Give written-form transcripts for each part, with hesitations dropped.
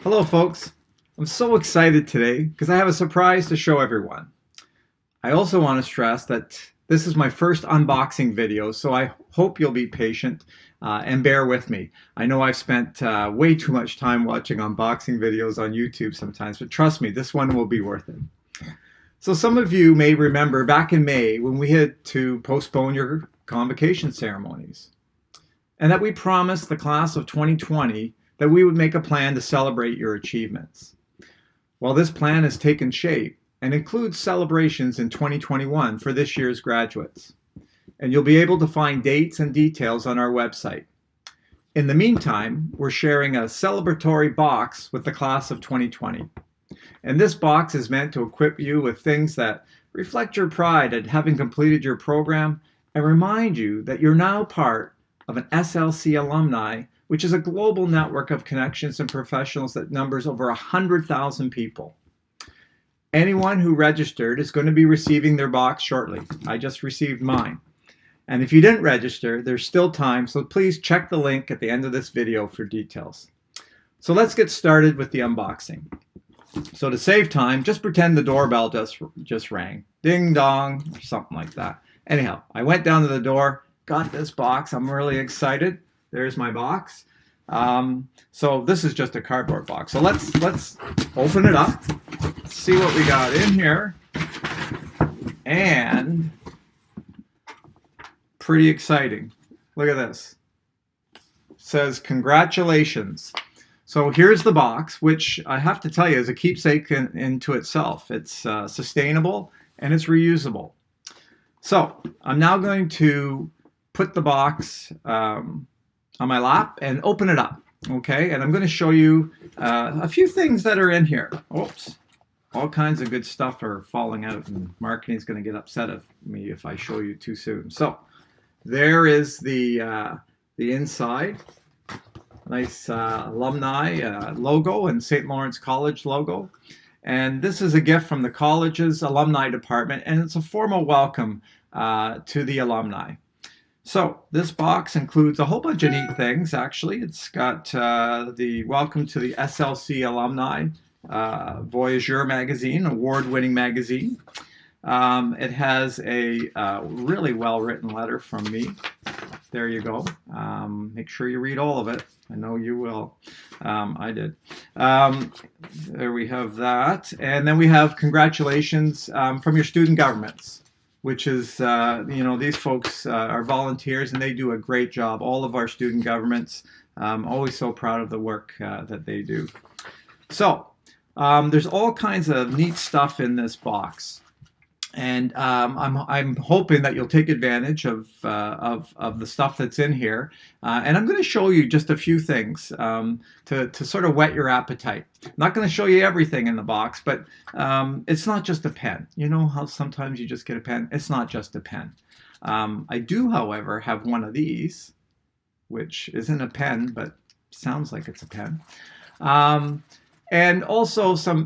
Hello folks, I'm so excited today because I have a surprise to show everyone. I also want to stress that this is my first unboxing video, so I hope you'll be patient and bear with me. I know I've spent way too much time watching unboxing videos on YouTube sometimes, but trust me, this one will be worth it. So some of you may remember back in May when we had to postpone your convocation ceremonies, and that we promised the class of 2020 that we would make a plan to celebrate your achievements. Well, this plan has taken shape and includes celebrations in 2021 for this year's graduates. And you'll be able to find dates and details on our website. In the meantime, we're sharing a celebratory box with the class of 2020. And this box is meant to equip you with things that reflect your pride at having completed your program and remind you that you're now part of an SLC alumni, which is a global network of connections and professionals that numbers over 100,000 people. Anyone who registered is going to be receiving their box shortly. I just received mine. And if you didn't register, there's still time, so please check the link at the end of this video for details. So let's get started with the unboxing. So to save time, just pretend the doorbell just rang. Ding dong, or something like that. Anyhow, I went down to the door, got this box. I'm really excited. There's my box. So this is just a cardboard box. So let's open it up, see what we got in here. And pretty exciting. Look at this. It says congratulations. So here's the box, which I have to tell you is a keepsake into itself. It's sustainable and it's reusable. So I'm now going to put the box on my lap and open it up, okay? And I'm going to show you a few things that are in here. Oops, all kinds of good stuff are falling out, and marketing's going to get upset at me if I show you too soon. So there is the inside, nice alumni logo and St. Lawrence College logo. And this is a gift from the college's alumni department, and it's a formal welcome to the alumni. So this box includes a whole bunch of neat things, actually. It's got the welcome to the SLC alumni, Voyageur magazine, award-winning magazine. It has a really well-written letter from me. There you go. Make sure you read all of it. I know you will. I did. There we have that. And then we have congratulations from your student governments, which is, these folks are volunteers and they do a great job. All of our student governments, always so proud of the work that they do. So there's all kinds of neat stuff in this box. And I'm hoping that you'll take advantage of the stuff that's in here. And I'm going to show you just a few things to sort of whet your appetite. I'm not going to show you everything in the box, but it's not just a pen. You know how sometimes you just get a pen? It's not just a pen. I do, however, have one of these, which isn't a pen, but sounds like it's a pen. And also some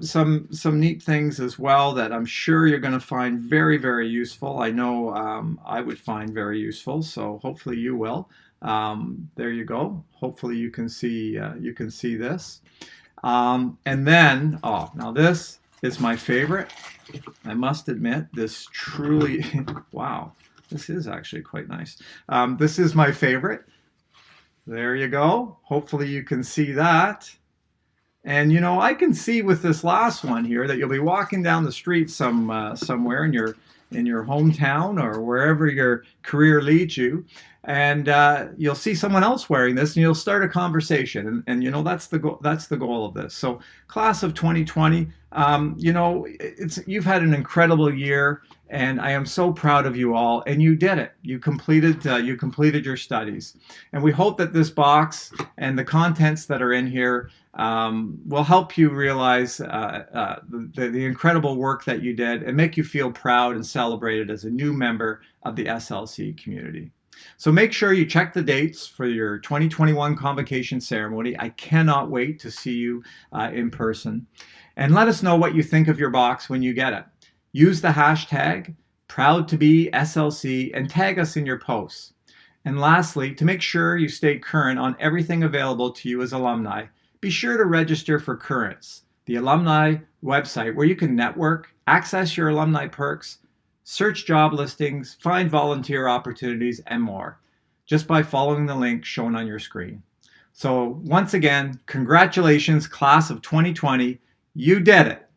neat things as well that I'm sure you're going to find very, very useful. I know I would find very useful, so hopefully you will. There you go. Hopefully you can see this. And then, now this is my favorite. I must admit, this truly, wow, this is actually quite nice. This is my favorite. There you go. Hopefully you can see that. And I can see with this last one here that you'll be walking down the street somewhere in your hometown or wherever your career leads you, and you'll see someone else wearing this, and you'll start a conversation. And that's the goal. That's the goal of this. So, class of 2020, you've had an incredible year, and I am so proud of you all. And you did it. You completed your studies, and we hope that this box and the contents that are in here will help you realize the incredible work that you did and make you feel proud and celebrated as a new member of the SLC community. So make sure you check the dates for your 2021 convocation ceremony. I cannot wait to see you in person. And let us know what you think of your box when you get it. Use the hashtag #ProudToBeSLC and tag us in your posts. And lastly, to make sure you stay current on everything available to you as alumni, be sure to register for Currents, the alumni website where you can network, access your alumni perks, search job listings, find volunteer opportunities, and more, just by following the link shown on your screen. So once again, congratulations, class of 2020. You did it.